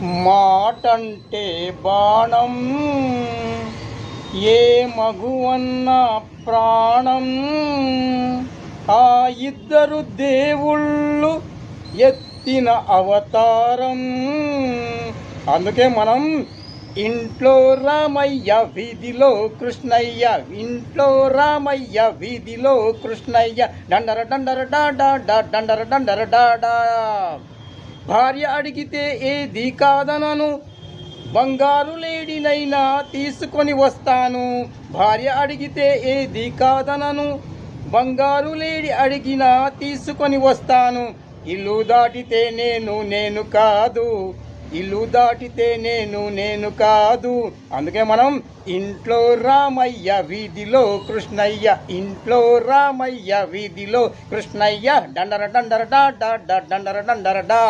మాటంటే బాణం ఏ మగువన్న ప్రాణం ఆ ఇద్దరు దేవుళ్ళు ఎత్తిన అవతారం. అందుకే మనం ఇంట్లో రామయ్య వీధిలో కృష్ణయ్య, ఇంట్లో రామయ్య వీధిలో కృష్ణయ్య, డండర డండర డాడా డండర డండర డాడా. భార్య అడిగితే ఏది కాదనను, బంగారు లేడినైనా తీసుకొని వస్తాను. భార్య అడిగితే ఏది కాదనను, బంగారు లేడి అడిగినా తీసుకొని వస్తాను. ఇల్లు దాటితే నేను కాదు, ఇల్లు దాటితే నేను కాదు. అందుకే మనం ఇంట్లో రామయ్య వీధిలో కృష్ణయ్య, ఇంట్లో రామయ్య వీధిలో కృష్ణయ్య, డండర డండర డా డండర డండర డా.